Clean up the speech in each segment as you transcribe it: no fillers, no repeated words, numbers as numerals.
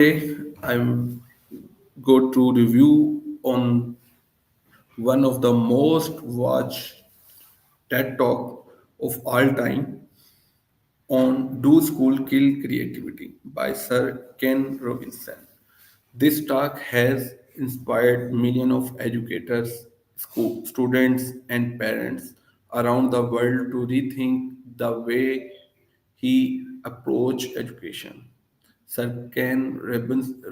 Today, I'm go to review on one of the most watched TED Talk of all time on Do School Kill Creativity by Sir Ken Robinson. This talk has inspired millions of educators, school students, and parents around the world to rethink the way he approach education. Sir Ken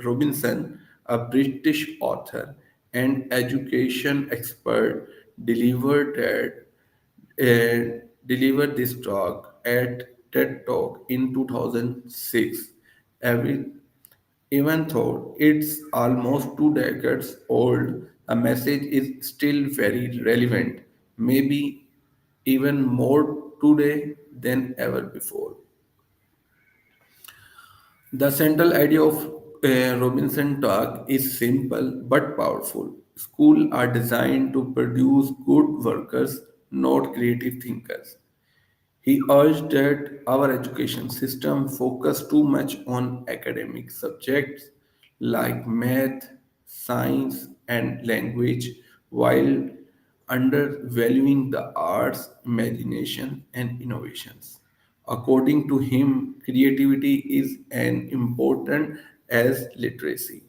Robinson, a British author and education expert, delivered that delivered this talk at TED Talk in 2006. Every, even though it's almost 2 decades old, the message is still very relevant, maybe even more today than ever before. The central idea of Robinson talk is simple but powerful. Schools are designed to produce good workers, not creative thinkers. He urged that our education system focus too much on academic subjects like math, science, and language while undervaluing the arts, imagination, and innovations. According to him, creativity is as important as literacy,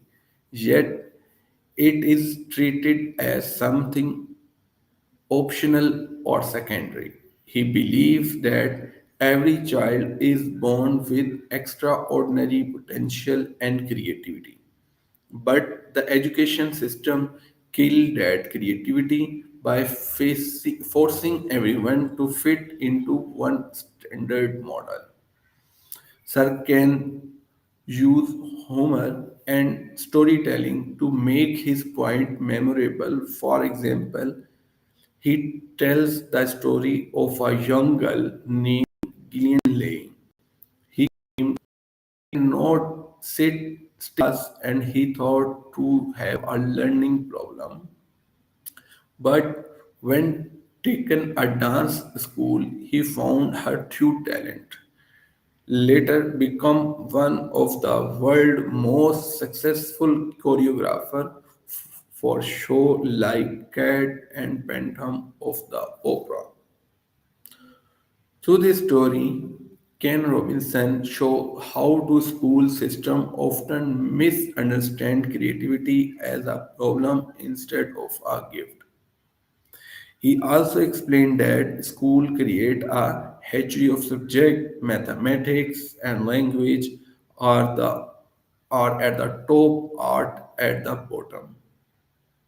yet it is treated as something optional or secondary. He believes that every child is born with extraordinary potential and creativity. But the education system killed that creativity by forcing everyone to fit into one standard model. Sir can use humor and storytelling to make his point memorable. For example, he tells the story of a young girl named Gillian Lane. He cannot sit still and he thought to have a learning problem. But when taken a dance school, he found her true talent. Later become one of the world's most successful choreographer for shows like Cat and Phantom of the Opera. Through this story, Ken Robinson show how do school system often misunderstand creativity as a problem instead of a gift. He also explained that school create a hatchery of subject, mathematics and language are at the top, art at the bottom.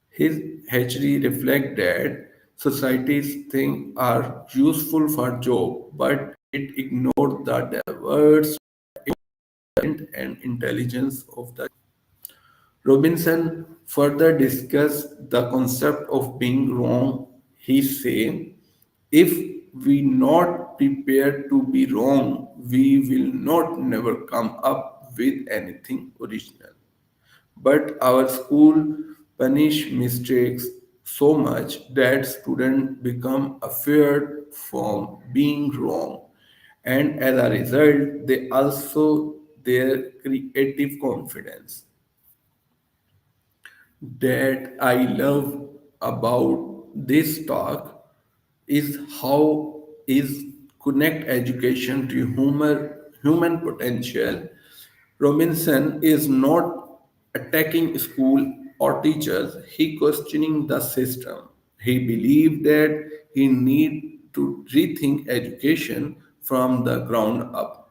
His hatchery reflect that societies think are useful for job, but it ignored the diverse talent and intelligence of the. Robinson further discussed the concept of being wrong. He said, if we not prepared to be wrong, we will not never come up with anything original. But our school punish mistakes so much that students become afraid from being wrong. And as a result, they also their creative confidence that I love about this talk is how is connect education to human potential. Robinson is not attacking school or teachers, he questioning the system. He believed that he need to rethink education from the ground up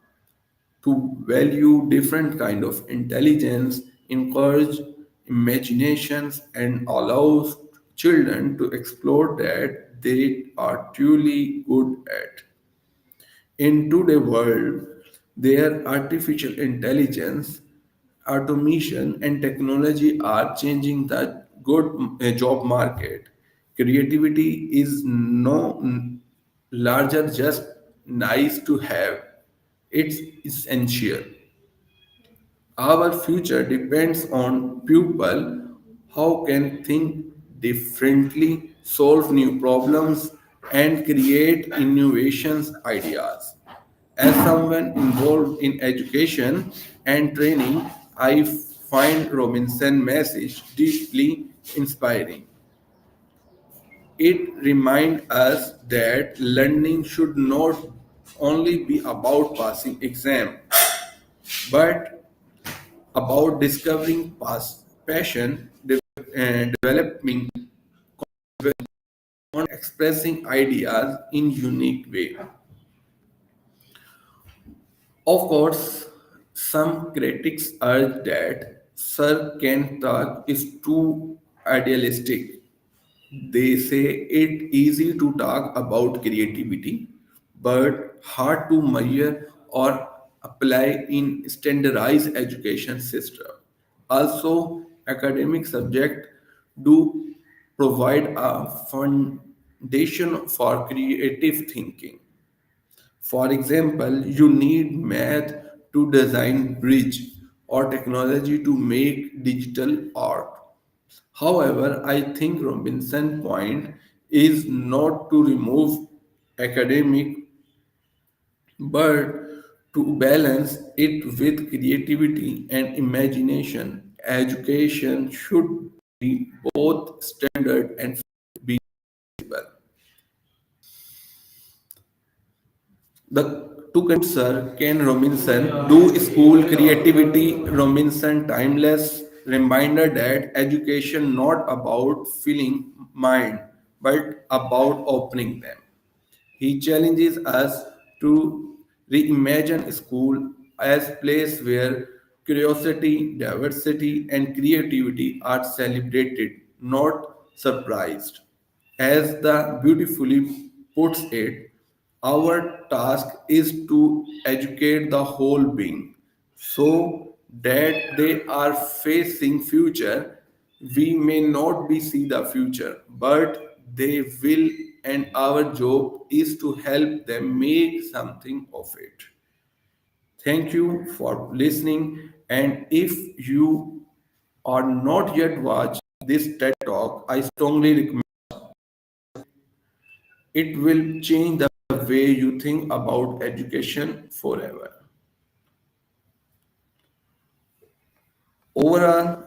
to value different kind of intelligence, encourage imaginations, and allows children to explore that they are truly good at. In today's world, their artificial intelligence, automation, and technology are changing the good job market. Creativity is no larger just nice to have. It's essential. Our future depends on people how can think differently, solve new problems, and create innovations ideas. As someone involved in education and training, I find Robinson's message deeply inspiring. It reminds us that learning should not only be about passing exam, but about discovering passion, developing, and expressing ideas in unique way. Of course, some critics urge that Sir Ken Talk is too idealistic. They say it easy to talk about creativity, but hard to measure or apply in standardized education system. Also, academic subjects do provide a foundation for creative thinking. For example, you need math to design bridge or technology to make digital art. However, I think Robinson's point is not to remove academic but to balance it with creativity and imagination. Education should be both standard and flexible. The to conclude, Sir Ken Robinson, do school creativity, Robinson timeless reminder that education not about filling mind, but about opening them. He challenges us to reimagine school as place where curiosity, diversity, and creativity are celebrated, not surprised. As the beautifully puts it, our task is to educate the whole being so that they are facing future. We may not be see the future, but they will, and our job is to help them make something of it. Thank you for listening, and if you are not yet watched this TED Talk, I strongly recommend it will change the way you think about education forever. Overall,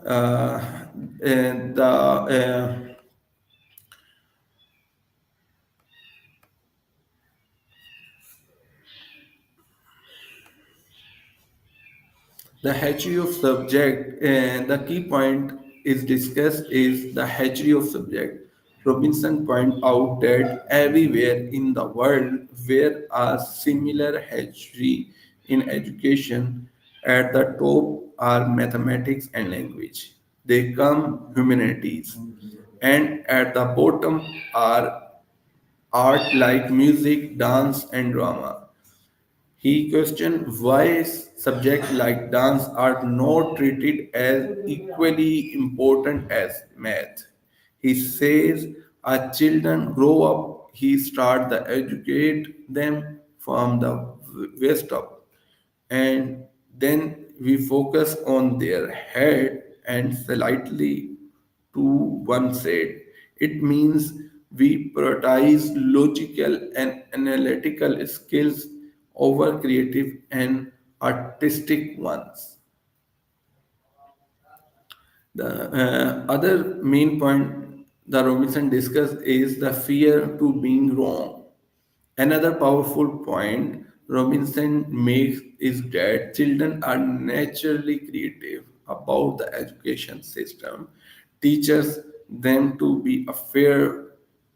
the hatchery of subject, and the key point is discussed is the hatchery of subject. Robinson point out that everywhere in the world where a similar hatchery in education, at the top are mathematics and language. They come humanities, and at the bottom are art like music, dance, and drama. He questioned why subjects like dance are not treated as equally important as math. He says as children grow up, he start to educate them from the waist up, and then we focus on their head and slightly to one side. It means we prioritize logical and analytical skills over creative and artistic ones. The other main point the Robinson discussed is the fear to being wrong. Another powerful point Robinson makes is that children are naturally creative about the education system, teaches them to be afraid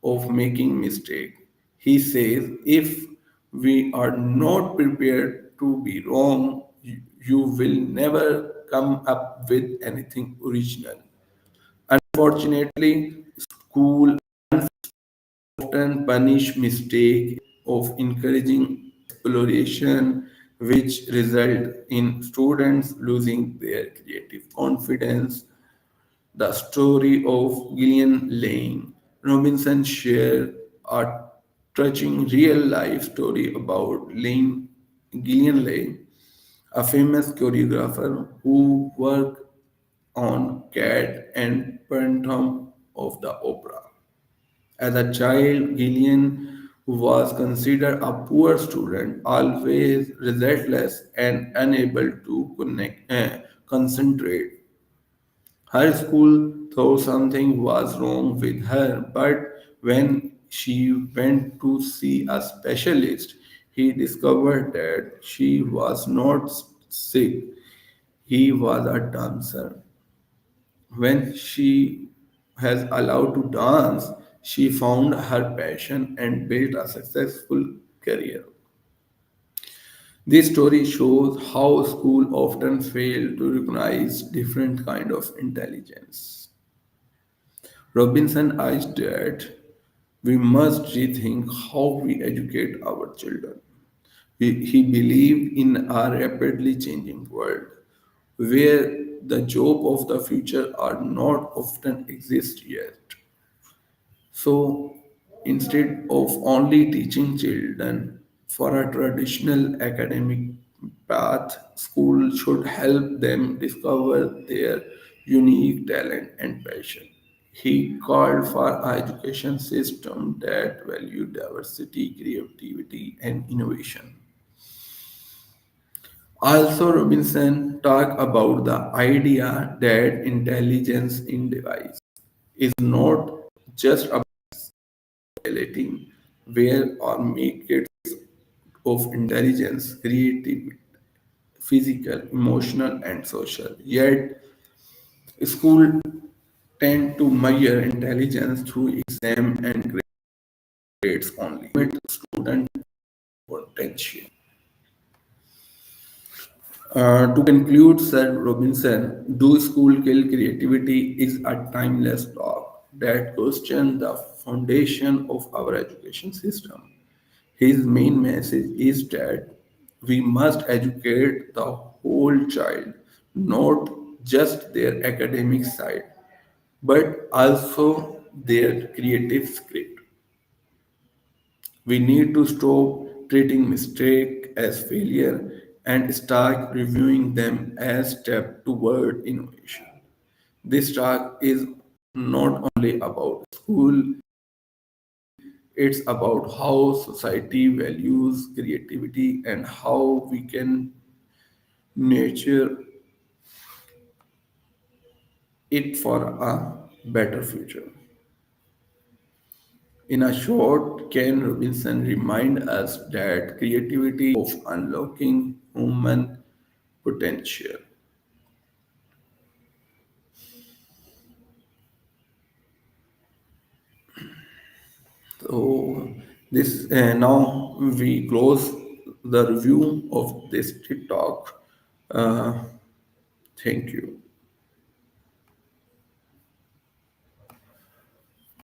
of making mistake. He says if we are not prepared to be wrong, you will never come up with anything original. Unfortunately, school often punish mistake of encouraging exploration, which result in students losing their creative confidence. The story of Gillian Lane. Robinson shared a touching real life story about Gillian Lane, a famous choreographer who worked on Cat and Phantom of the Opera. As a child, Gillian was considered a poor student, always restless and unable to concentrate. Her school thought something was wrong with her, but when she went to see a specialist, he discovered that she was not sick. He was a dancer. When she has allowed to dance, she found her passion and built a successful career. This story shows how school often fail to recognize different kind of intelligence. Robinson urged that we must rethink how we educate our children. He believed in a rapidly changing world where the job of the future are not often exist yet. So instead of only teaching children for a traditional academic path, school should help them discover their unique talent and passion. He called for an education system that value diversity, creativity, and innovation. Also, Robinson talked about the idea that intelligence in device is not just about evaluating where or make it of intelligence, creative, physical, emotional, and social. Yet, school tend to measure intelligence through exam and grades only. Limit student potential. To conclude, Sir Robinson, Do School Kill Creativity is a timeless talk that questions the foundation of our education system. His main message is that we must educate the whole child, not just their academic side, but also their creative script. We need to stop treating mistake as failure and start reviewing them as step toward innovation. This talk is not only about school, it's about how society values creativity and how we can nurture it for a better future. In a short, Ken Robinson reminds us that creativity of unlocking human potential. So this now we close the review of this TED talk. Uh, thank you.